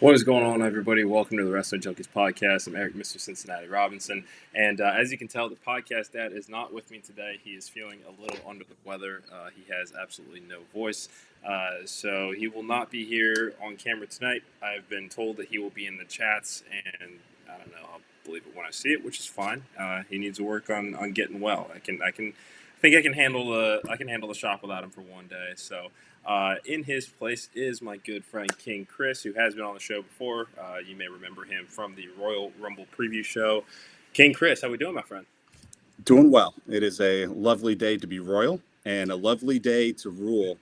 What is going on, everybody? Welcome to the Wrestling Junkies podcast. I'm Eric, Mr. Cincinnati Robinson. And as you can tell, the podcast dad is not with me today. He is feeling a little under the weather. He has absolutely no voice. So he will not be here on camera tonight. I've been told that he will be in the chats, and I don't know, I'll believe it when I see it, which is fine. He needs to work on getting well. I think I can handle the shop without him for one day. So in his place is my good friend King Chris, who has been on the show before. You may remember him from the Royal Rumble preview show. King Chris, how we doing, my friend? Doing well. It is a lovely day to be royal and a lovely day to rule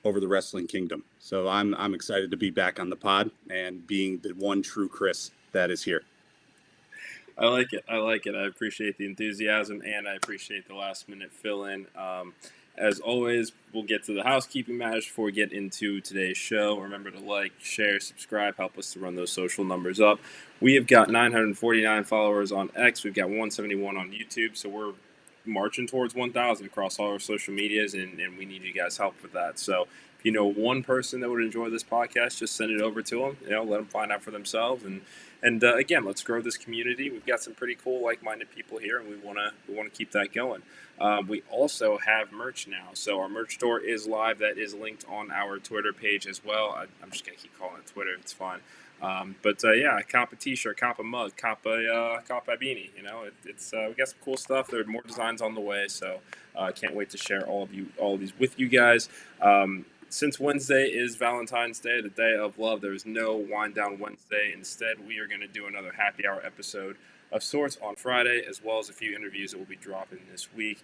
over the wrestling kingdom. So I'm excited to be back on the pod and being the one true Chris that is here. I like it. I like it. I appreciate the enthusiasm, and I appreciate the last minute fill in. As always, we'll get to the housekeeping matters before we get into today's show. Remember to like, share, subscribe, help us to run those social numbers up. We have got 949 followers on X. We've got 171 on YouTube, so we're marching towards 1,000 across all our social medias, and we need you guys' help with that. So if you know one person that would enjoy this podcast, just send it over to them. Let them find out for themselves. And again, let's grow this community. We've got some pretty cool, like-minded people here, and we want to keep that going. We also have merch now, so our merch store is live. That is linked on our Twitter page as well. I'm just gonna keep calling it Twitter. It's fine. But yeah, cop a T-shirt, cop a mug, cop a beanie. It's we got some cool stuff. There are more designs on the way, so can't wait to share all of these with you guys. Since Wednesday is Valentine's Day, the day of love, there is no Wind Down Wednesday. Instead, we are going to do another happy hour episode of sorts on Friday, as well as a few interviews that will be dropping this week.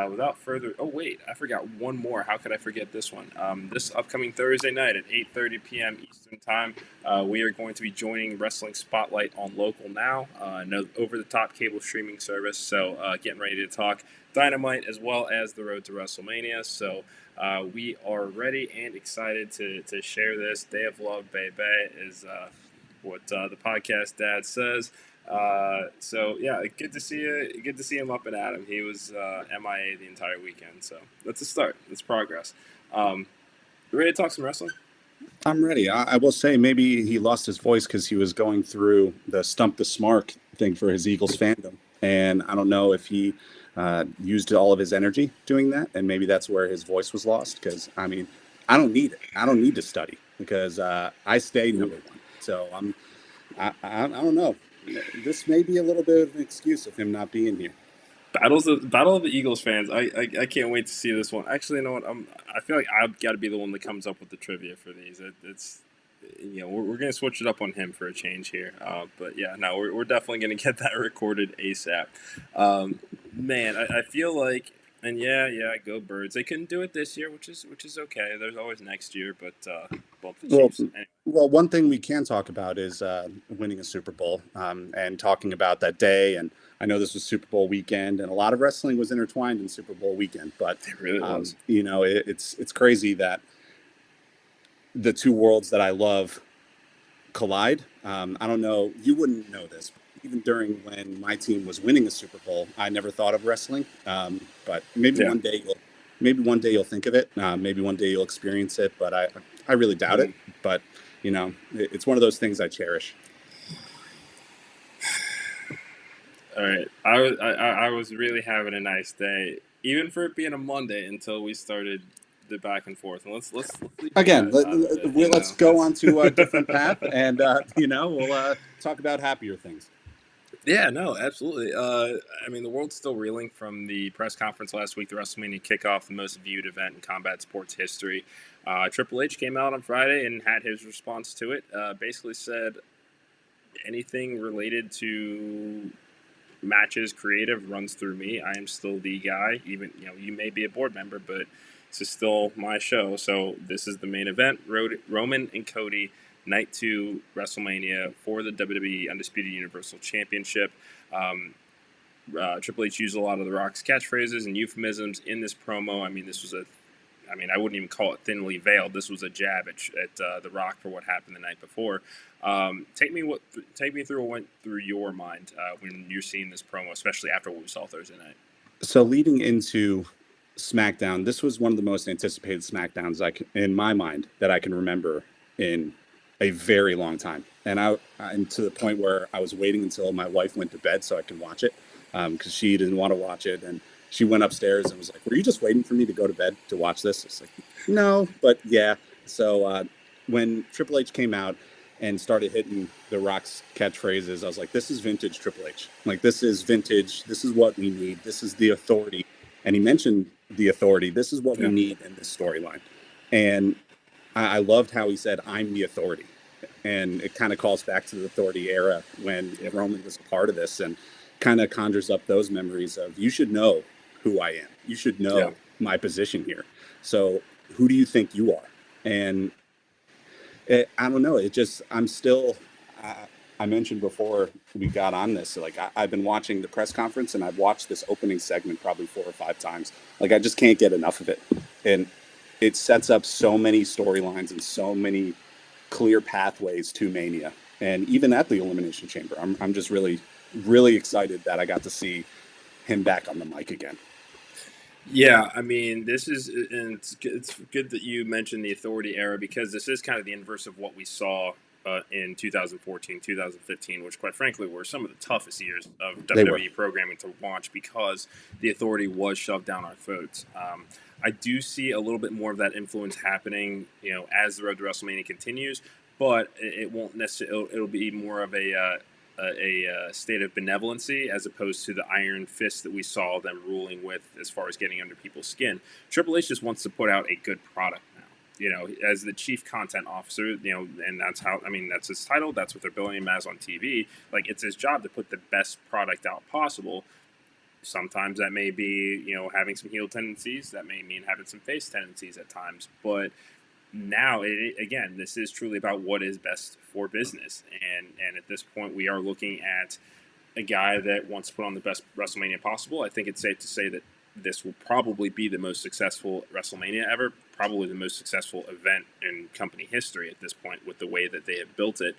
Without further, oh wait, I forgot one more. How could I forget this one? This upcoming Thursday night at 8:30 p.m. Eastern Time, we are going to be joining Wrestling Spotlight on Local Now, no over-the-top cable streaming service. So getting ready to talk Dynamite as well as the road to WrestleMania. So we are ready and excited to share this. Day of Love, baby, is what the podcast dad says. So yeah, good to see you. Good to see him up and at him. He was MIA the entire weekend. So that's a start. That's progress. Ready to talk some wrestling? I'm ready. I will say maybe he lost his voice because he was going through the Stump the Smark thing for his Eagles fandom. And I don't know if he used all of his energy doing that. And maybe that's where his voice was lost. Because, I mean, I don't need it. I don't need to study because I stay number one. So I don't know. This may be a little bit of an excuse of him not being here. Battle of the Eagles fans. I can't wait to see this one. Actually, you know what? I feel like I've got to be the one that comes up with the trivia for these. It's we're gonna switch it up on him for a change here. But yeah, no, we're definitely gonna get that recorded ASAP. Man, I feel like, and yeah, go Birds. They couldn't do it this year, which is okay. There's always next year, but both the Well, Chiefs. Anyway. well, one thing we can talk about is winning a Super Bowl and talking about that day. And I know this was Super Bowl weekend, and a lot of wrestling was intertwined in Super Bowl weekend. But It really was. it's crazy that the two worlds that I love collide. I don't know. You wouldn't know this. Even during when my team was winning a Super Bowl, I never thought of wrestling. But Yeah. maybe one day you'll think of it. Maybe one day you'll experience it. But I really doubt it. But it's one of those things I cherish. All right. I was really having a nice day, even for it being a Monday, until we started the back and forth. And let's leave you Again, guys out of it, let's go on to a different path, and we'll talk about happier things. Yeah, no, absolutely. I mean, the world's still reeling from the press conference last week, the WrestleMania Kickoff, the most viewed event in combat sports history. Triple H came out on Friday and had his response to it. Basically said anything related to matches creative runs through me. I am still the guy. Even you may be a board member, but this is still my show. So this is the main event. Roman and Cody, night 2 WrestleMania for the WWE Undisputed Universal Championship. Triple H used a lot of The Rock's catchphrases and euphemisms in this promo. I mean, I wouldn't even call it thinly veiled. This was a jab at The Rock for what happened the night before. Take me through what went through your mind when you're seeing this promo, especially after what we saw Thursday night. So leading into SmackDown, this was one of the most anticipated SmackDowns in my mind that I can remember in a very long time. And to the point where I was waiting until my wife went to bed so I could watch it, because she didn't want to watch it. And she went upstairs and was like, "Were you just waiting for me to go to bed to watch this?" It's like, no, but yeah. So when Triple H came out and started hitting The Rock's catchphrases, I was like, this is vintage Triple H. Like, this is vintage. This is what we need. This is the authority. And he mentioned the authority. This is what we need in this storyline. And I loved how he said, "I'm the authority." And it kind of calls back to the authority era when Roman was a part of this, and kind of conjures up those memories of, you should know who I am. You should know my position here. So who do you think you are? And I don't know. It just, I'm still, I mentioned before we got on this, like I've been watching the press conference, and I've watched this opening segment probably 4 or 5 times. Like, I just can't get enough of it. And it sets up so many storylines and so many clear pathways to Mania. And even at the Elimination Chamber, I'm just really, really excited that I got to see him back on the mic again. Yeah, I mean, this is, and it's good that you mentioned the authority era, because this is kind of the inverse of what we saw in 2014, 2015, which quite frankly were some of the toughest years of WWE programming to watch, because the authority was shoved down our throats. I do see a little bit more of that influence happening, as the road to WrestleMania continues, but it won't necessarily. It'll be more of a state of benevolency, as opposed to the iron fist that we saw them ruling with as far as getting under people's skin. Triple H just wants to put out a good product now, as the chief content officer, and that's how, I mean, that's his title. That's what they're billing him as on TV. Like, it's his job to put the best product out possible. Sometimes that may be, having some heel tendencies. That may mean having some face tendencies at times. But now, again, this is truly about what is best for business. And at this point, we are looking at a guy that wants to put on the best WrestleMania possible. I think it's safe to say that this will probably be the most successful WrestleMania ever, probably the most successful event in company history at this point, with the way that they have built it.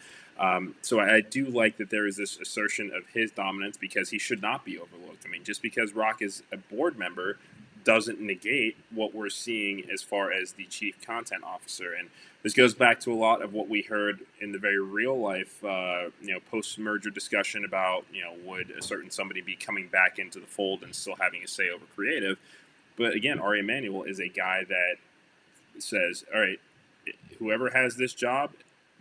So I do like that there is this assertion of his dominance, because he should not be overlooked. I mean, just because Rock is a board member doesn't negate what we're seeing as far as the chief content officer. And this goes back to a lot of what we heard in the very real life, post-merger discussion about, would a certain somebody be coming back into the fold and still having a say over creative. But again, Ari Emanuel is a guy that says, all right, whoever has this job,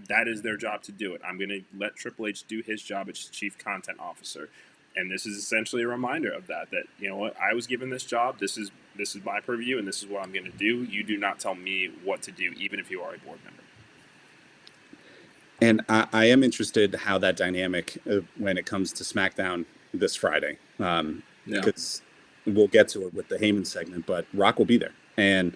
that is their job to do it. I'm going to let Triple H do his job as chief content officer. And this is essentially a reminder of that, you know what, I was given this job. This is my purview, and this is what I'm going to do. You do not tell me what to do, even if you are a board member. And I am interested how that dynamic, when it comes to SmackDown this Friday, because we'll get to it with the Heyman segment, but Rock will be there. And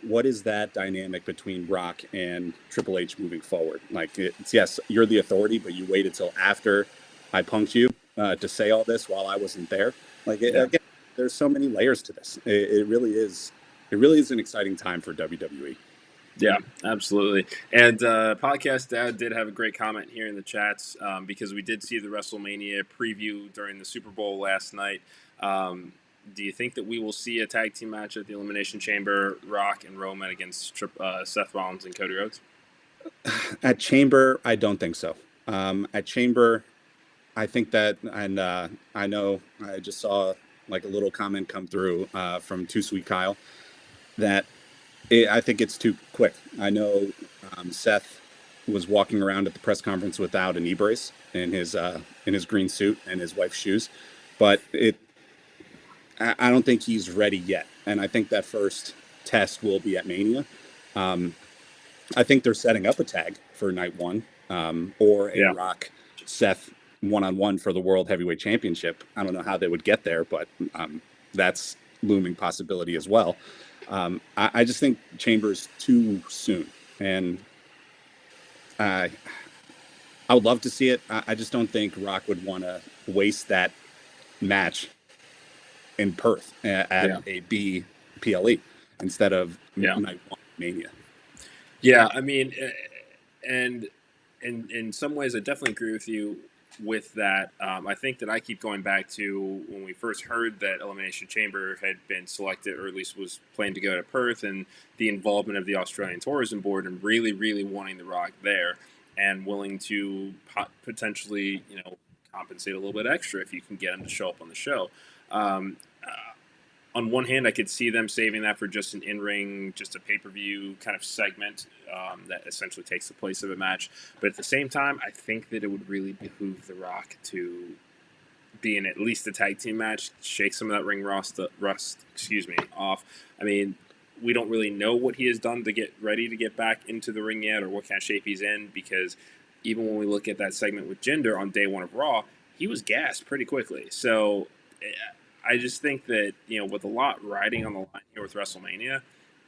what is that dynamic between Rock and Triple H moving forward? Like, it's, yes, you're the authority, but you waited till after I punked you to say all this while I wasn't there. Like, again, there's so many layers to this. It really is an exciting time for WWE. Yeah, absolutely. And Podcast Dad did have a great comment here in the chats, because we did see the WrestleMania preview during the Super Bowl last night. Do you think that we will see a tag team match at the Elimination Chamber, Rock and Roman against Seth Rollins and Cody Rhodes? At Chamber, I don't think so. At Chamber, I think that, and I know I just saw like a little comment come through from Too Sweet Kyle, that I think it's too quick. I know Seth was walking around at the press conference without a knee brace in his green suit and his wife's shoes, but I don't think he's ready yet. And I think that first test will be at Mania. I think they're setting up a tag for night one, or a Rock Seth one-on-one for the World Heavyweight Championship. I don't know how they would get there, but that's looming possibility as well. I just think Chamber's too soon, and I would love to see it. I just don't think Rock would want to waste that match in Perth at a B PLE instead of night one Mania. Yeah, I mean, and in some ways, I definitely agree with you with that, I think that I keep going back to when we first heard that Elimination Chamber had been selected, or at least was planned to go to Perth, and the involvement of the Australian Tourism Board and really, really wanting The Rock there and willing to potentially, compensate a little bit extra if you can get him to show up on the show. Um, on one hand, I could see them saving that for just an in-ring, just a pay-per-view kind of segment that essentially takes the place of a match. But at the same time, I think that it would really behoove The Rock to be in at least a tag team match, shake some of that ring rust off. I mean, we don't really know what he has done to get ready to get back into the ring yet, or what kind of shape he's in, because even when we look at that segment with Jinder on day one of Raw, he was gassed pretty quickly. So I just think that, with a lot riding on the line here with WrestleMania,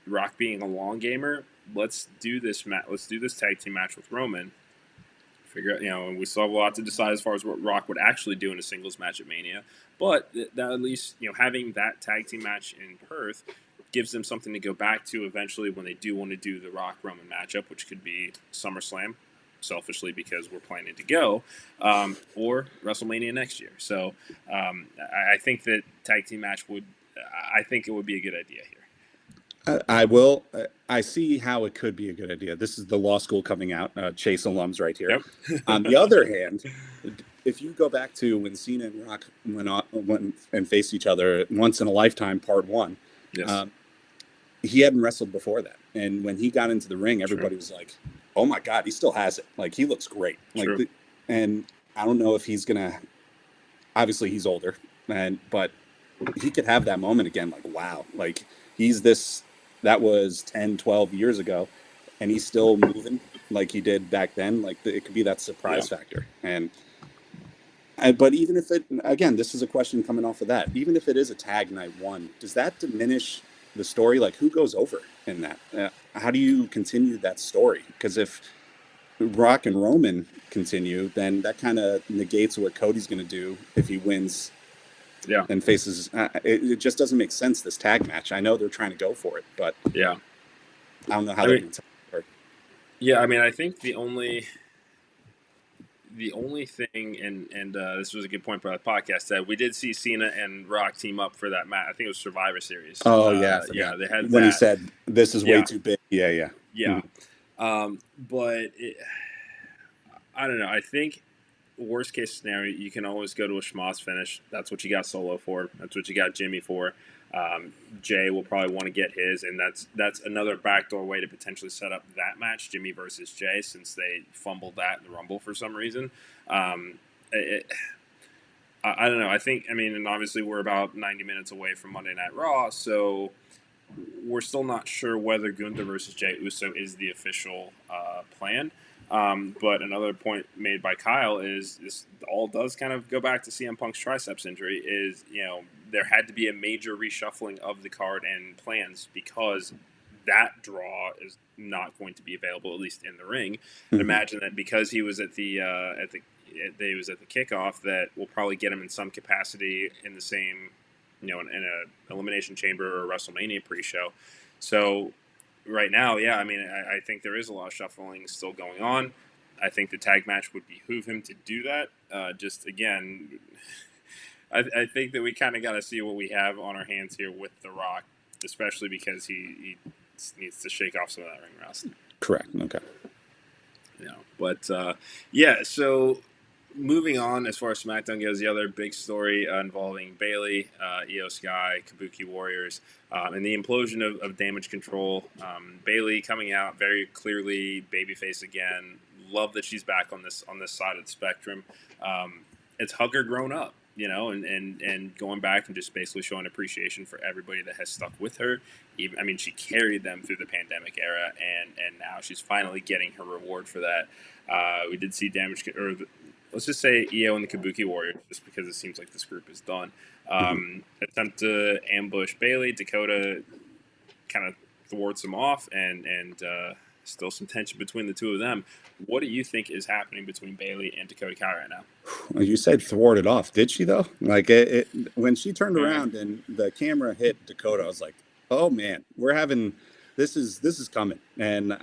Rock being a long gamer, let's do this tag team match with Roman. Figure out, and we still have a lot to decide as far as what Rock would actually do in a singles match at Mania. But that at least, having that tag team match in Perth gives them something to go back to eventually when they do want to do the Rock Roman matchup, which could be SummerSlam, selfishly because we're planning to go, or WrestleMania next year. So I think that tag team match I think it would be a good idea here. I see how it could be a good idea. This is the law school coming out, Chase alums right here. Yep. On the other hand, if you go back to when Cena and Rock went and faced each other once in a lifetime, part one, yes. He hadn't wrestled before that. And when he got into the ring, everybody was like, oh my God, he still has it. Like, he looks great. And I don't know if he's going to, obviously he's older, but he could have that moment again. Like, wow, like that was 10, 12 years ago, and he's still moving like he did back then. Like, it could be that surprise factor. But even if again, this is a question coming off of that, even if it is a tag night one, does that diminish the story? Like, who goes over in that? How do you continue that story? Because if Rock and Roman continue, then that kind of negates what Cody's going to do if he wins. Yeah, and faces. It just doesn't make sense, this tag match. I know they're trying to go for it, but yeah, I don't know how they're going to tell it. Yeah, I mean, I think the only thing, and this was a good point by the podcast, that we did see Cena and Rock team up for that match. I think it was Survivor Series. Oh yeah, they had when that. He said this is way too big. Yeah. Mm-hmm. But I don't know. I think worst case scenario, you can always go to a schmoz finish. That's what you got Solo for. That's what you got Jimmy for. Jay will probably want to get his, and that's another backdoor way to potentially set up that match, Jimmy versus Jay, since they fumbled that in the Rumble for some reason. I don't know. And obviously we're about 90 minutes away from Monday Night Raw, so we're still not sure whether Gunther versus Jey Uso is the official plan. But another point made by Kyle is this all does kind of go back to CM Punk's triceps injury. Is there had to be a major reshuffling of the card and plans because that draw is not going to be available, at least in the ring. Mm-hmm. And imagine that because he was at the kickoff, that we'll probably get him in some capacity in the same, in a Elimination Chamber or WrestleMania pre-show. So right now, I think there is a lot of shuffling still going on. I think the tag match would behoove him to do that. Just again, I think that we kind of got to see what we have on our hands here with The Rock, especially because he needs to shake off some of that ring rust. Correct. Okay. So moving on, as far as SmackDown goes, the other big story involving Bayley, Io Sky, Kabuki Warriors, and the implosion of Damage Control. Bayley coming out very clearly babyface again. Love that she's back on this side of the spectrum. It's Hugger grown up, and going back and just basically showing appreciation for everybody that has stuck with her. She carried them through the pandemic era, and now she's finally getting her reward for that. We did see let's just say Io and the Kabuki Warriors, just because it seems like this group is done. Attempt to ambush Bayley. Dakota kind of thwarts them off, and still some tension between the two of them. What do you think is happening between Bayley and Dakota Kai right now? Well, you said thwarted off. Did she, though? Like, when she turned around and the camera hit Dakota, I was like, oh, man, this is coming. And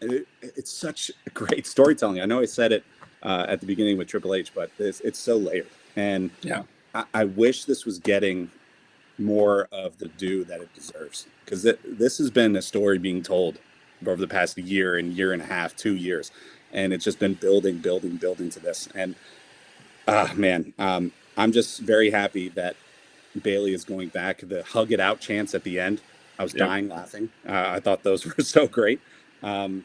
it's such great storytelling. I know I said it at the beginning with Triple H, but it's so layered. And Yeah. I wish this was getting more of the due that it deserves, because this has been a story being told over the past year and a half, 2 years, and it's just been building to this. And man, I'm just very happy that Bailey is going back. The hug it out chants at the end, I was dying laughing. I thought those were so great. And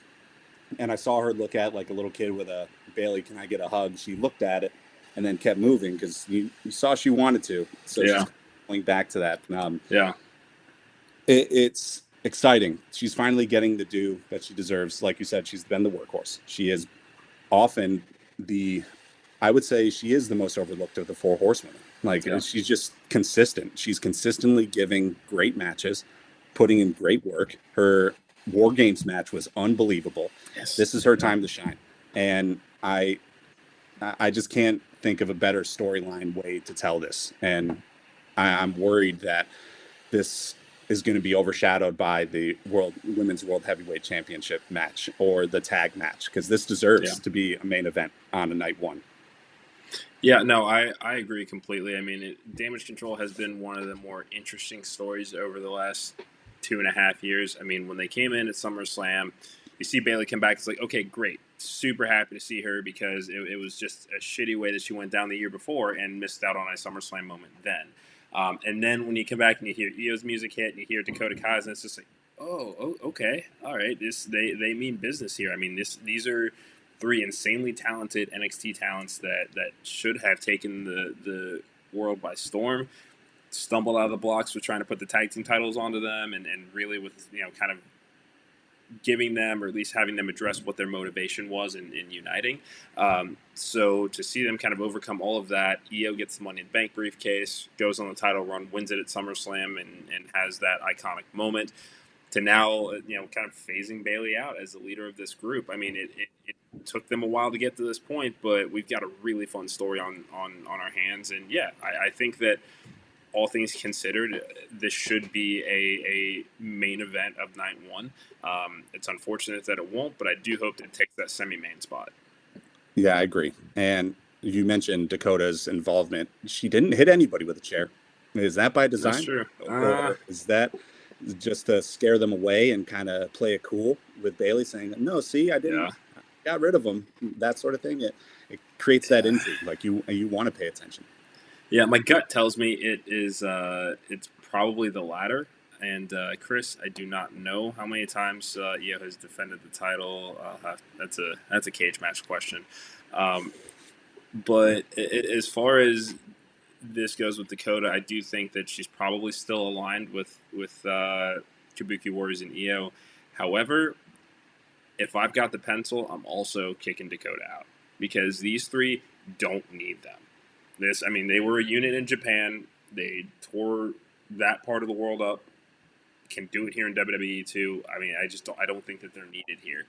I saw her look at like a little kid with a Bailey, can I get a hug? She looked at it and then kept moving because you saw she wanted to. So she's going back to that. It's exciting. She's finally getting the due that she deserves. Like you said, she's been the workhorse. She is often I would say she is the most overlooked of the four horsewomen. Like she's just consistent. She's consistently giving great matches, putting in great work. Her War Games match was unbelievable. Yes. This is her time to shine. And I just can't think of a better storyline way to tell this. And I'm worried that this is going to be overshadowed by the Women's World Heavyweight Championship match or the tag match, because this deserves to be a main event on a night one. Yeah, no, I agree completely. I mean, Damage Control has been one of the more interesting stories over the last 2.5 years. I mean, when they came in at SummerSlam, you see Bailey come back. It's like, okay, great. Super happy to see her, because it was just a shitty way that she went down the year before and missed out on a SummerSlam moment then. And then when you come back and you hear Io's music hit and you hear Dakota Kai's, and it's just like, oh, okay, all right. They mean business here. I mean, these are 3 insanely talented NXT talents that should have taken the world by storm. Stumbled out of the blocks with trying to put the tag team titles onto them, and really with kind of giving them, or at least having them address what their motivation was in uniting. So to see them kind of overcome all of that, Io gets the Money in the Bank briefcase, goes on the title run, wins it at SummerSlam, and has that iconic moment, to now, kind of phasing Bailey out as the leader of this group. I mean, it took them a while to get to this point, but we've got a really fun story on our hands. And I think that, all things considered, this should be a main event of night one. It's unfortunate that it won't, but I do hope that it takes that semi-main spot. Yeah, I agree. And you mentioned Dakota's involvement. She didn't hit anybody with a chair. Is that by design? That's true. Or is that just to scare them away and kind of play it cool with Bailey saying, no, see, I didn't, I got rid of them, that sort of thing. It creates that intrigue. Like you want to pay attention. Yeah, my gut tells me it's probably the latter. And Chris, I do not know how many times Io has defended the title. That's a cage match question. But as far as this goes with Dakota, I do think that she's probably still aligned with Kabuki Warriors and Io. However, if I've got the pencil, I'm also kicking Dakota out, because these 3 don't need them. They were a unit in Japan. They tore that part of the world up. Can do it here in WWE too. I mean, I don't think that they're needed here.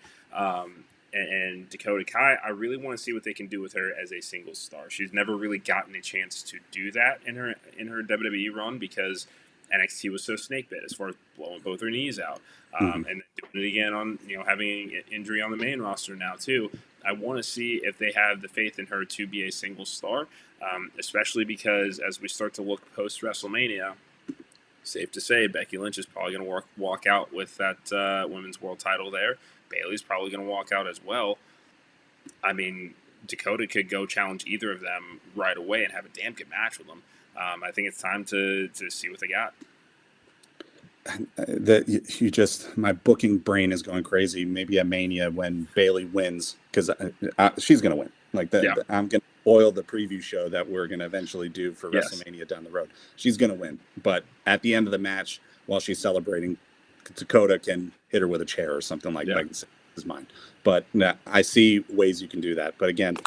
And Dakota Kai, I really want to see what they can do with her as a single star. She's never really gotten a chance to do that in her WWE run, because NXT was so snake bit as far as blowing both her knees out, and doing it again on having an injury on the main roster now too. I want to see if they have the faith in her to be a single star, especially because as we start to look post WrestleMania, safe to say Becky Lynch is probably going to walk out with that women's world title there. Bailey's probably going to walk out as well. I mean, Dakota could go challenge either of them right away and have a damn good match with them. I think it's time to see what they got. My booking brain is going crazy. Maybe at Mania when Bailey wins, because she's going to win. I'm going to oil the preview show that we're going to eventually do for WrestleMania down the road. She's going to win, but at the end of the match, while she's celebrating, Dakota can hit her with a chair or something like that. Is mine. But I see ways you can do that. But again,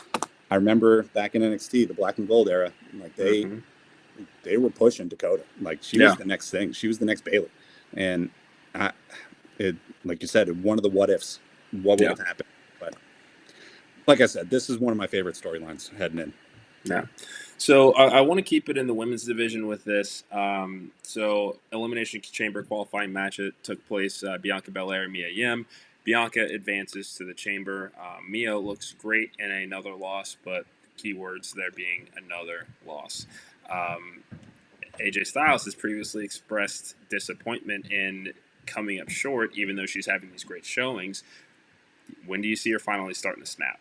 I remember back in NXT, the Black and Gold era, like they were pushing Dakota. Like she was the next thing. She was the next Bailey. And like you said, one of the what ifs, what would have happened. But like I said, this is one of my favorite storylines heading in. Yeah. So I want to keep it in the women's division with this. So Elimination Chamber qualifying match, it took place, Bianca Belair and Mia Yim Bianca advances to the chamber. Mia looks great in another loss, but keywords there being another loss. AJ Styles has previously expressed disappointment in coming up short, even though she's having these great showings. When do you see her finally starting to snap?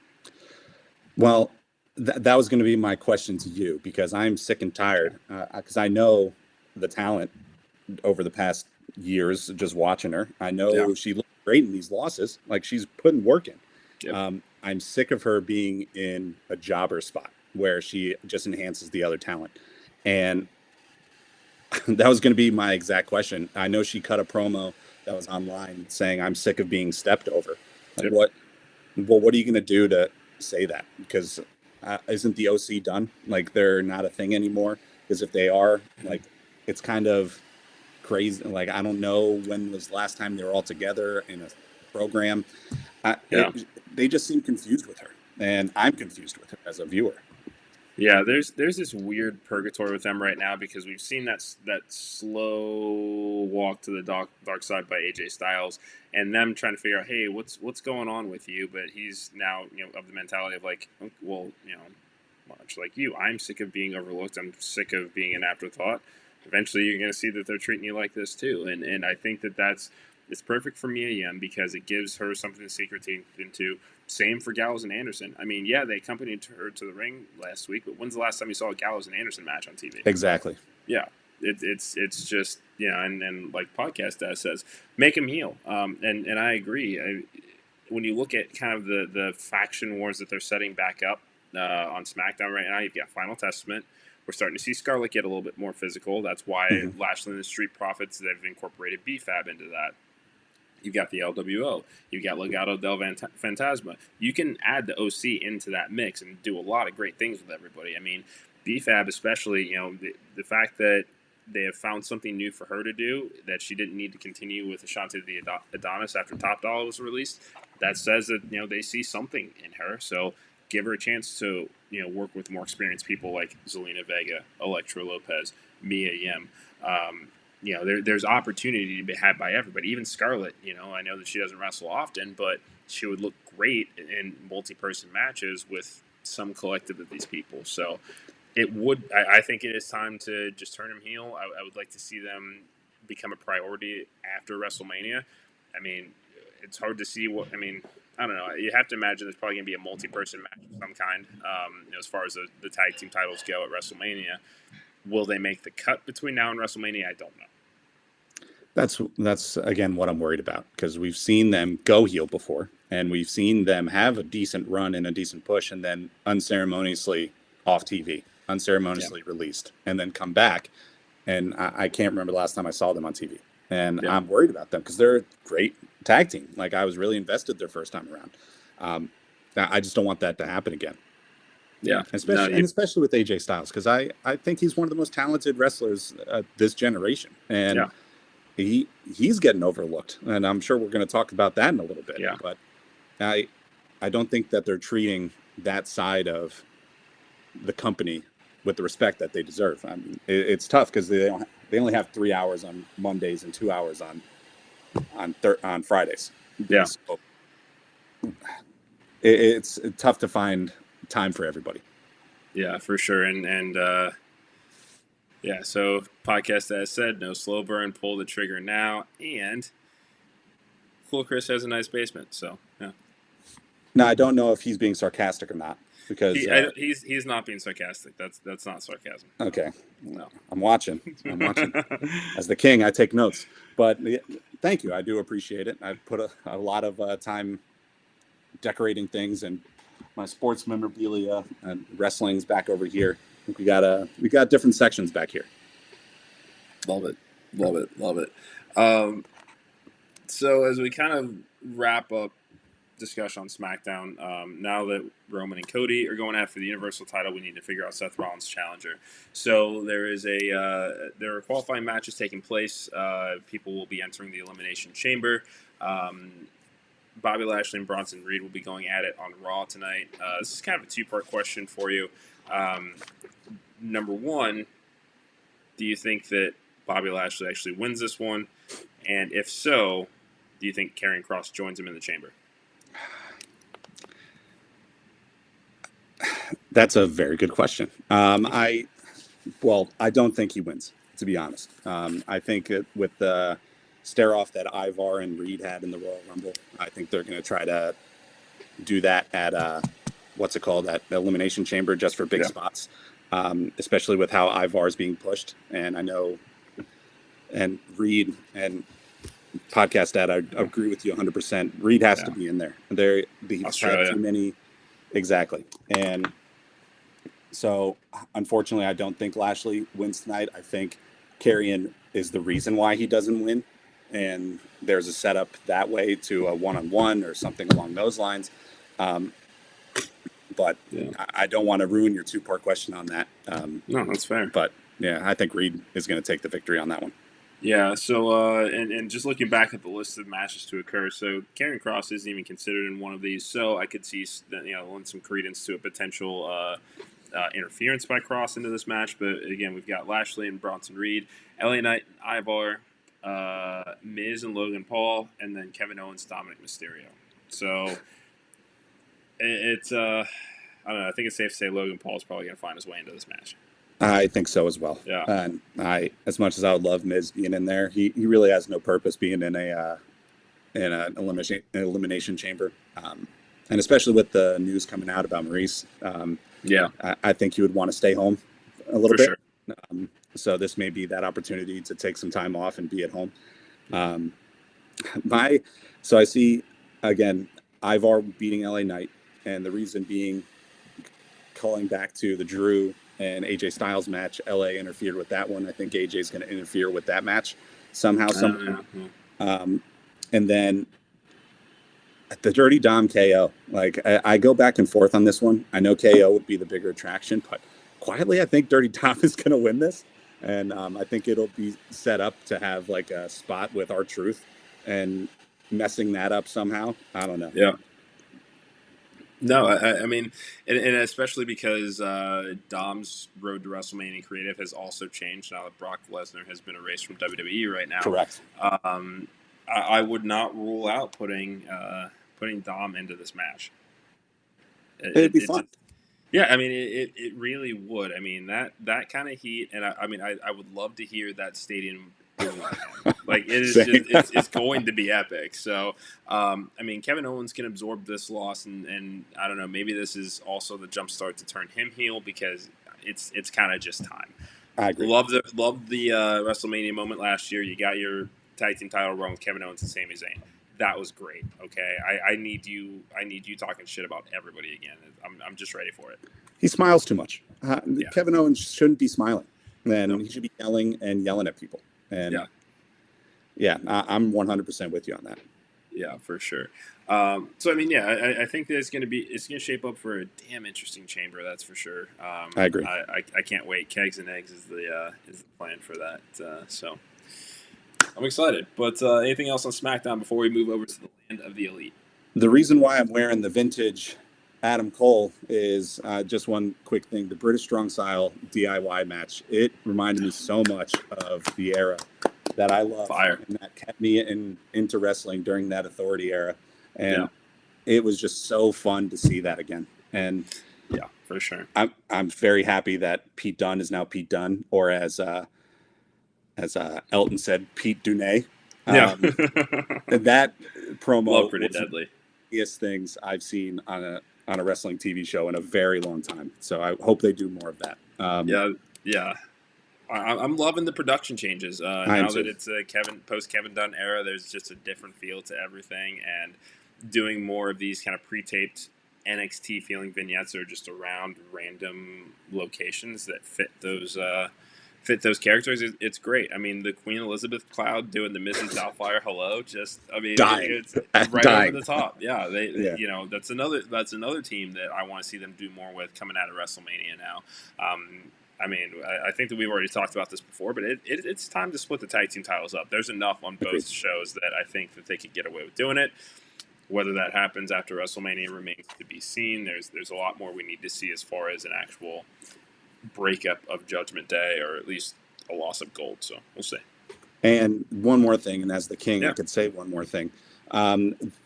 Well, that was going to be my question to you, because I'm sick and tired, because I know the talent over the past years just watching her. I know she looks great in these losses. Like, she's putting work in. Yep. I'm sick of her being in a jobber spot where she just enhances the other talent. And that was going to be my exact question. I know she cut a promo that was online saying, "I'm sick of being stepped over." Like, what are you going to do to say that? Because isn't the OC done? Like, they're not a thing anymore? Because if they are, like, it's kind of crazy. Like, I don't know when was the last time they were all together in a program. They just seem confused with her, and I'm confused with her as a viewer. Yeah, there's this weird purgatory with them right now, because we've seen that slow walk to the dark side by AJ Styles, and them trying to figure out, hey, what's going on with you? But he's now, of the mentality of like, well, much like you, I'm sick of being overlooked. I'm sick of being an afterthought. Eventually, you're going to see that they're treating you like this too, and I think it's perfect for Mia Yim, because it gives her something to sink her teeth into. Same for Gallows and Anderson. I mean, they accompanied her to the ring last week, but when's the last time you saw a Gallows and Anderson match on TV? Exactly. Yeah, it's just, and like Podcast Dad says, make him heel. And I agree. When you look at kind of the faction wars that they're setting back up on SmackDown right now, you've got Final Testament. We're starting to see Scarlett get a little bit more physical. That's why Lashley and the Street Profits, they've incorporated BFAB into that. You've got the LWO. You've got Legado del Fantasma. You can add the OC into that mix and do a lot of great things with everybody. I mean, BFAB especially, the fact that they have found something new for her to do, that she didn't need to continue with Ashante the Adonis after Top Dollar was released, that says that, they see something in her. So give her a chance to, work with more experienced people like Zelina Vega, Elektra Lopez, Mia Yim. There's opportunity to be had by everybody. Even Scarlett, I know that she doesn't wrestle often, but she would look great in multi-person matches with some collective of these people. So I think it is time to just turn them heel. I would like to see them become a priority after WrestleMania. I mean, it's hard to see I don't know. You have to imagine there's probably going to be a multi-person match of some kind, as far as the tag team titles go at WrestleMania. Will they make the cut between now and WrestleMania? I don't know. That's again what I'm worried about, because we've seen them go heel before, and we've seen them have a decent run and a decent push, and then unceremoniously off TV, unceremoniously released, and then come back. And I can't remember the last time I saw them on TV. And I'm worried about them, because they're a great tag team. Like, I was really invested their first time around. I just don't want that to happen again. Yeah, especially with AJ Styles, because I think he's one of the most talented wrestlers this generation, and he's getting overlooked, and I'm sure we're going to talk about that in a little bit. Yeah. But I don't think that they're treating that side of the company with the respect that they deserve. I mean, it's tough, because they only have 3 hours on Mondays and 2 hours on Fridays. Yeah. So it's tough to find time for everybody. Yeah, for sure. And so Podcast Dad said, no slow burn, pull the trigger now. And Cool Chris has a nice basement, so yeah. Now, I don't know if he's being sarcastic or not, because he's not being sarcastic. That's not sarcasm. Okay. No, I'm watching. As the king, I take notes. But thank you. I do appreciate it. I've put a lot of time decorating things, and my sports memorabilia and wrestling's back over here. I think we got different sections back here. Love it. So as we kind of wrap up discussion on SmackDown, now that Roman and Cody are going after the Universal title, we need to figure out Seth Rollins' challenger. So there are qualifying matches taking place. People will be entering the Elimination Chamber. Bobby Lashley and Bronson Reed will be going at it on Raw tonight. This is kind of a two-part question for you. Number one, do you think that Bobby Lashley actually wins this one? And if so, do you think Karrion Kross joins him in the chamber? That's a very good question. I don't think he wins, to be honest. I think with the stare off that Ivar and Reed had in the Royal Rumble, I think they're going to try to do that at what's it called, that Elimination Chamber, just for big spots, especially with how Ivar is being pushed. And I know, and Reed and Podcast Dad, I agree with you 100%. Reed has to be in there. He's had too many, exactly. And so, unfortunately, I don't think Lashley wins tonight. I think Karrion is the reason why he doesn't win. And there's a setup that way to a one-on-one or something along those lines. But I don't want to ruin your two-part question on that. No, that's fair. But, yeah, I think Reed is going to take the victory on that one. Yeah, so, and just looking back at the list of matches to occur, so Karrion Kross isn't even considered in one of these, so I could see, lend some credence to a potential interference by Kross into this match. But again, we've got Lashley and Bronson Reed, LA Knight, Ivar, Miz and Logan Paul, and then Kevin Owens, Dominic Mysterio. So it's I don't know. I think it's safe to say Logan Paul is probably going to find his way into this match. I think so as well. Yeah. And as much as I would love Miz being in there, he really has no purpose being in an elimination chamber. And especially with the news coming out about Maurice, I think he would want to stay home a little bit. Sure. So this may be that opportunity to take some time off and be at home. So I see, again, Ivar beating LA Knight, and the reason being, calling back to the Drew and AJ Styles match, LA interfered with that one. I think AJ is going to interfere with that match somehow. And then the Dirty Dom KO. Like, I go back and forth on this one. I know KO would be the bigger attraction, but quietly, I think Dirty Dom is going to win this. And I think it'll be set up to have like a spot with R-Truth and messing that up somehow. I don't know. Yeah. No, I mean, and especially because Dom's road to WrestleMania creative has also changed now that Brock Lesnar has been erased from WWE right now. Correct. I would not rule out putting Dom into this match. It'd be fun. Yeah, I mean, it really would. I mean, that kind of heat, and I would love to hear that stadium. Like, it is just, it's going to be epic. So, I mean, Kevin Owens can absorb this loss, and I don't know, maybe this is also the jumpstart to turn him heel, because it's kind of just time. I agree. Love the WrestleMania moment last year. You got your tag team title run with Kevin Owens and Sami Zayn. That was great. Okay, I need you talking shit about everybody again. I'm just ready for it. He smiles too much. Kevin Owens shouldn't be smiling. Then he should be yelling at people. And I'm 100% with you on that. Yeah, for sure. So I mean, I think that it's going to shape up for a damn interesting chamber. That's for sure. I agree. I can't wait. Kegs and eggs is the plan for that. So I'm excited. But anything else on SmackDown before we move over to the land of the elite? The reason why I'm wearing the vintage Adam Cole is just one quick thing. The British Strong Style DIY match. It reminded me so much of the era that I love. Fire. And that kept me into wrestling during that Authority era. And it was just so fun to see that again. And yeah, for sure. I'm very happy that Pete Dunne is now Pete Dunne, or as Elton said, Pete Dunne. That promo was pretty deadly. One of the biggest things I've seen on a wrestling TV show in a very long time. So I hope they do more of that. I'm loving the production changes. Now that it's a post Kevin Dunn era, there's just a different feel to everything, and doing more of these kind of pre-taped NXT feeling vignettes that are just around random locations that fit those characters. It's great. I mean, the Queen Elizabeth Cloud doing the Mrs. Doubtfire hello, it's right over the top. Yeah, that's another team that I want to see them do more with coming out of WrestleMania now. I mean, I think that we've already talked about this before, but it's time to split the tag team titles up. There's enough on both shows that I think that they could get away with doing it. Whether that happens after WrestleMania remains to be seen. There's a lot more we need to see as far as an actual breakup of Judgment Day, or at least a loss of gold. So we'll see. And one more thing, and as the king, I Yeah. could say one more thing.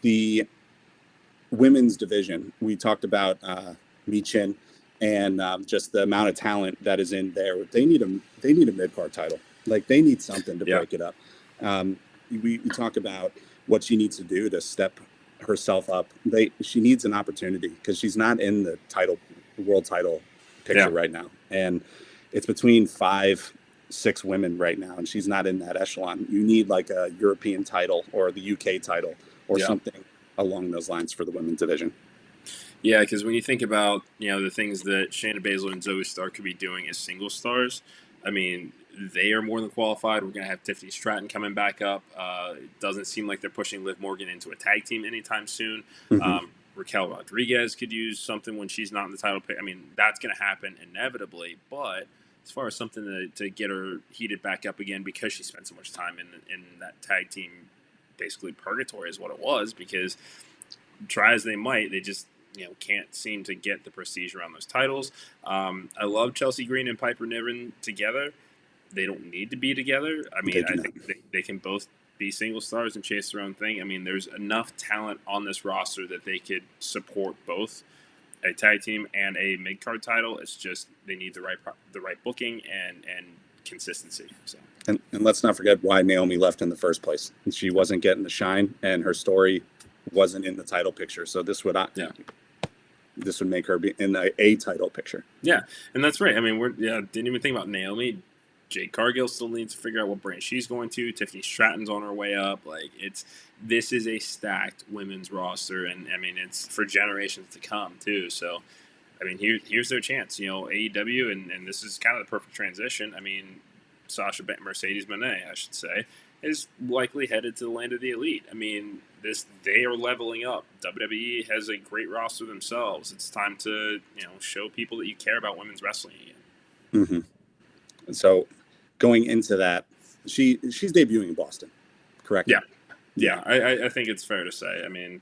The women's division, we talked about Michin and just the amount of talent that is in there. They need a mid card title. Like they need something to Yeah. break it up. Um, we talk about what she needs to do to step herself up. She needs an opportunity because she's not in the world title Yeah. picture right now, and it's between 5, 6 women right now, and she's not in that echelon. You need like a European title or the UK title or Yeah. something along those lines for the women's division. Yeah, because when you think about the things that Shayna Baszler and Zoe Stark could be doing as single stars, I mean they are more than qualified. We're going to have Tiffany Stratton coming back up. It doesn't seem like they're pushing Liv Morgan into a tag team anytime soon. Mm-hmm. Raquel Rodriguez could use something when she's not in the title pick. I mean that's going to happen inevitably, but as far as something to get her heated back up again because she spent so much time in that tag team, basically purgatory is what it was because try as they might, they just can't seem to get the prestige around those titles. I love Chelsea Green and Piper Niven together. They don't need to be together. I mean, I think they can both be single stars and chase their own thing. I mean, there's enough talent on this roster that they could support both a tag team and a mid card title. It's just they need the right booking and consistency. So. And let's not forget why Naomi left in the first place. She wasn't getting the shine, and her story wasn't in the title picture. So this would make her be in a title picture. Yeah, and that's right. I mean, didn't even think about Naomi. Jade Cargill still needs to figure out what brand she's going to. Tiffany Stratton's on her way up. Like this is a stacked women's roster, and I mean it's for generations to come too. So, I mean here's their chance. AEW, and this is kind of the perfect transition. I mean, Mercedes Moné, I should say, is likely headed to the land of the elite. I mean, they are leveling up. WWE has a great roster themselves. It's time to show people that you care about women's wrestling again. Mm-hmm. So, going into that, she's debuting in Boston, correct? Yeah. I think it's fair to say. I mean,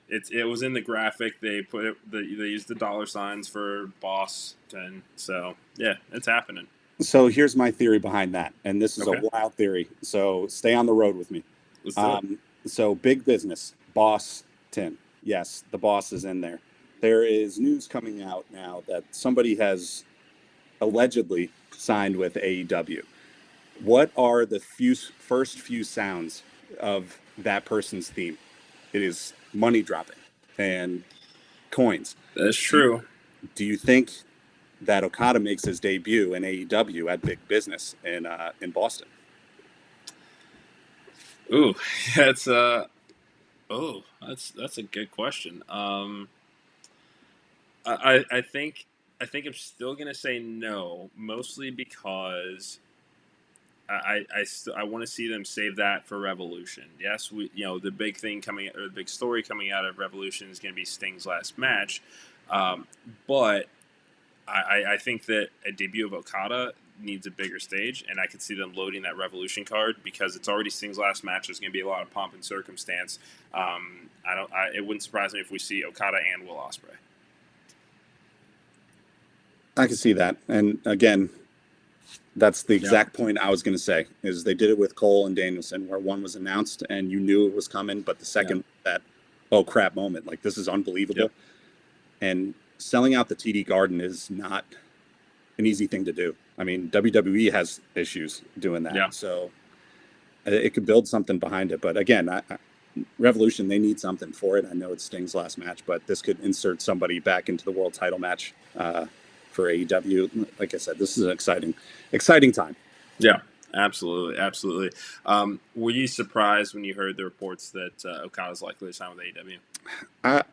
it was in the graphic. They they used the dollar signs for Boston. So yeah, it's happening. So here's my theory behind that, and this is a wild theory. So stay on the road with me. Let's do it. So big business, Boston. Yes, the boss is in there. There is news coming out now that somebody has allegedly signed with AEW. What are the first few sounds of that person's theme? It is money dropping and coins. That's true. Do you think that Okada makes his debut in AEW at Big Business in Boston? Ooh, that's a good question. I think I'm still gonna say no, mostly because I want to see them save that for Revolution. Yes, the big thing the big story coming out of Revolution is going to be Sting's last match, but I think that a debut of Okada needs a bigger stage, and I could see them loading that Revolution card because it's already Sting's last match. There's going to be a lot of pomp and circumstance. It wouldn't surprise me if we see Okada and Will Ospreay. I can see that, and again, that's the exact point I was going to say. Is they did it with Cole and Danielson, where one was announced and you knew it was coming, but the second that oh crap moment, like this is unbelievable, and selling out the TD Garden is not an easy thing to do. I mean, WWE has issues doing that, so it could build something behind it. But again, Revolution, they need something for it. I know it's Sting's last match, but this could insert somebody back into the world title match for AEW. Like I said, this is an exciting time. Yeah, absolutely. Were you surprised when you heard the reports that Okada's likely to sign with AEW?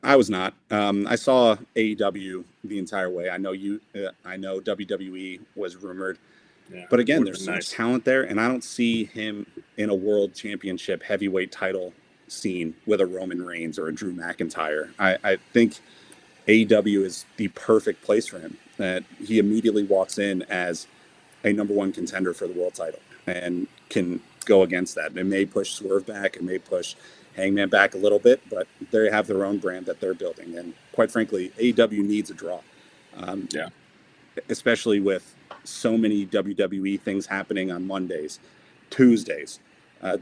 I was not. I saw AEW the entire way. I know WWE was rumored, but again, there's so much talent there, and I don't see him in a world championship heavyweight title scene with a Roman Reigns or a Drew McIntyre. I think AEW is the perfect place for him. That he immediately walks in as a number one contender for the world title and can go against that. It may push Swerve back, it may push Hangman back a little bit, but they have their own brand that they're building. And quite frankly, AEW needs a draw. Especially with so many WWE things happening on Mondays. Tuesdays,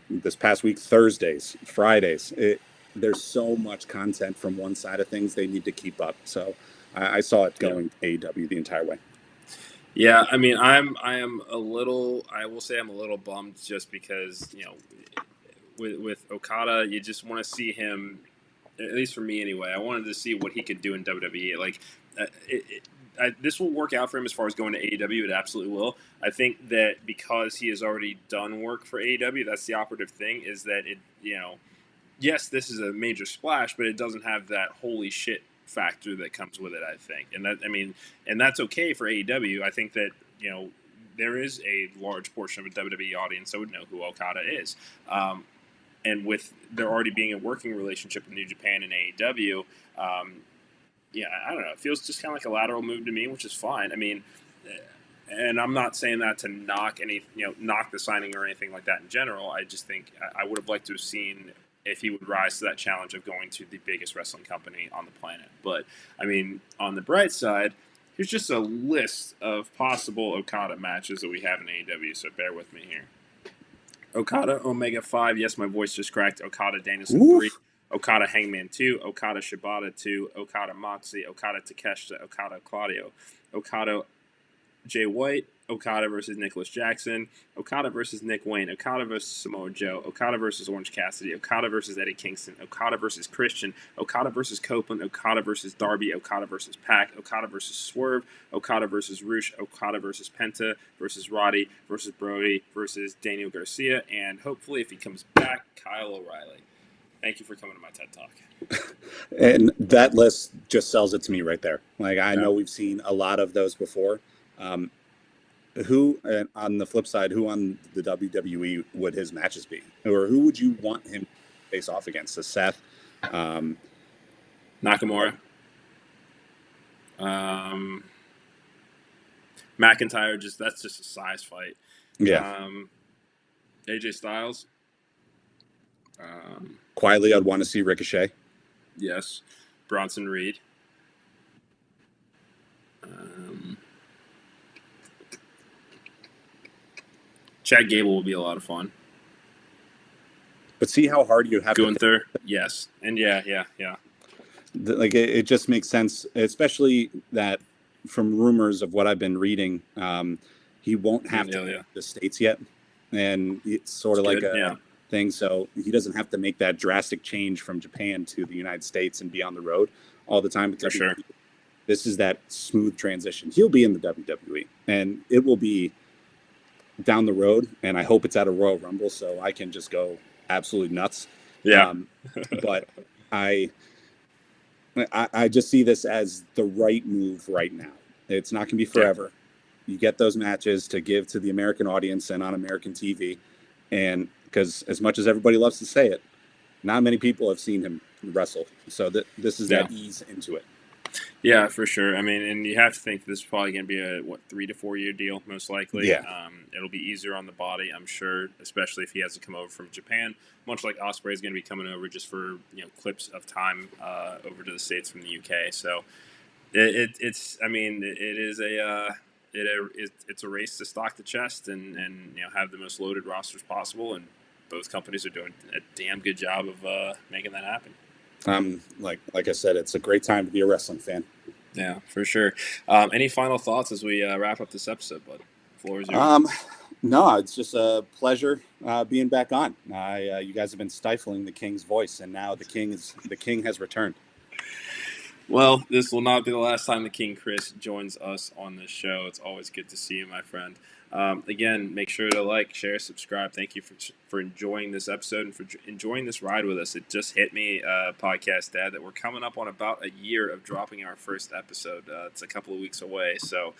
this past week, Thursdays, Fridays. There's so much content from one side of things they need to keep up. So I saw it going AEW the entire way. Yeah, I mean, I am a little. I will say I'm a little bummed just because with Okada, you just want to see him. At least for me, anyway. I wanted to see what he could do in WWE. Like, this will work out for him as far as going to AEW. It absolutely will. I think that because he has already done work for AEW, that's the operative thing. Is that it? Yes, this is a major splash, but it doesn't have that holy shit factor that comes with it, I think. And that's okay for AEW. I think that, there is a large portion of a WWE audience that would know who Okada is. And with there already being a working relationship with New Japan and AEW, I don't know. It feels just kind of like a lateral move to me, which is fine. I mean, and I'm not saying that to knock the signing or anything like that in general. I just think I would have liked to have seen if he would rise to that challenge of going to the biggest wrestling company on the planet. But, I mean, on the bright side, here's just a list of possible Okada matches that we have in AEW, so bear with me here. Okada Omega 5, yes, my voice just cracked. Okada Danielson 3, Okada Hangman 2, Okada Shibata 2, Okada Moxley, Okada Takeshita, Okada Claudio, Okada Jay White, Okada versus Nicholas Jackson, Okada versus Nick Wayne, Okada versus Samoa Joe, Okada versus Orange Cassidy, Okada versus Eddie Kingston, Okada versus Christian, Okada versus Copeland, Okada versus Darby, Okada versus Pac, Okada versus Swerve, Okada versus Roosh, Okada versus Penta versus Roddy versus Brody versus Daniel Garcia, and hopefully if he comes back, Kyle O'Reilly. Thank you for coming to my TED Talk. And that list just sells it to me right there. Like, I know we've seen a lot of those before. Who, on the flip side, who on the WWE would his matches be? Or who would you want him to face off against? So Seth? Nakamura. McIntyre, that's just a size fight. Yeah. AJ Styles. Quietly, I'd want to see Ricochet. Yes. Bronson Reed. Chad Gable will be a lot of fun. But see how hard you have Gunther, yes. And yeah. Like, it just makes sense, especially that from rumors of what I've been reading, he won't have to make the States yet. And it's sort of like a thing. So he doesn't have to make that drastic change from Japan to the United States and be on the road all the time. For sure. This is that smooth transition. He'll be in the WWE, and it will be down the road, and I hope it's at a Royal Rumble so I can just go absolutely nuts. Yeah. But I just see this as the right move right now. It's not going to be forever. You get those matches to give to the American audience and on American TV, and because as much as everybody loves to say it, not many people have seen him wrestle. So this is that ease into it. Yeah, for sure. I mean, and you have to think this is probably going to be a 3 to 4 year deal, most likely. Yeah. It'll be easier on the body, I'm sure, especially if he has to come over from Japan. Much like Ospreay is going to be coming over just for clips of time over to the States from the UK. So it's a race to stock the chest and have the most loaded rosters possible, and both companies are doing a damn good job of making that happen. Like I said, it's a great time to be a wrestling fan. Yeah, for sure. Any final thoughts as we wrap up this episode, bud? The floor is yours. No, it's just a pleasure being back on. You guys have been stifling the King's voice, and now the King has returned. Well, this will not be the last time the King Chris joins us on this show. It's always good to see you, my friend. Again, make sure to like, share, subscribe. Thank you for enjoying this episode and for enjoying this ride with us. It just hit me, Podcast Dad, that we're coming up on about a year of dropping our first episode. It's a couple of weeks away. So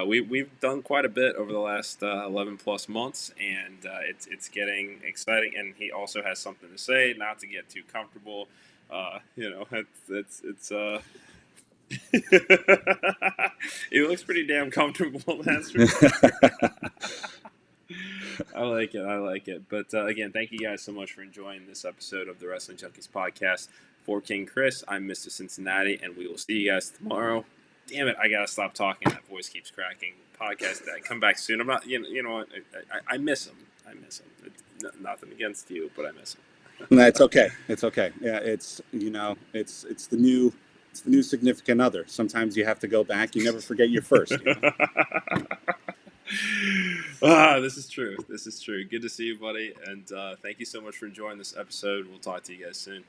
we've done quite a bit over the last 11 plus months, and it's getting exciting. And he also has something to say, not to get too comfortable. He looks pretty damn comfortable. That's true. I like it. But again, thank you guys so much for enjoying this episode of the Wrestling Junkies podcast. For King Chris, I'm Mr. Cincinnati, and we will see you guys tomorrow. Damn it, I gotta stop talking. That voice keeps cracking. Podcast Dad, come back soon. I'm not. You know what? I miss him. Nothing against you, but I miss him. No, it's okay. It's okay. Yeah, it's the new significant other. Sometimes you have to go back. You never forget your first. This is true. This is true. Good to see you, buddy, and thank you so much for enjoying this episode. We'll talk to you guys soon.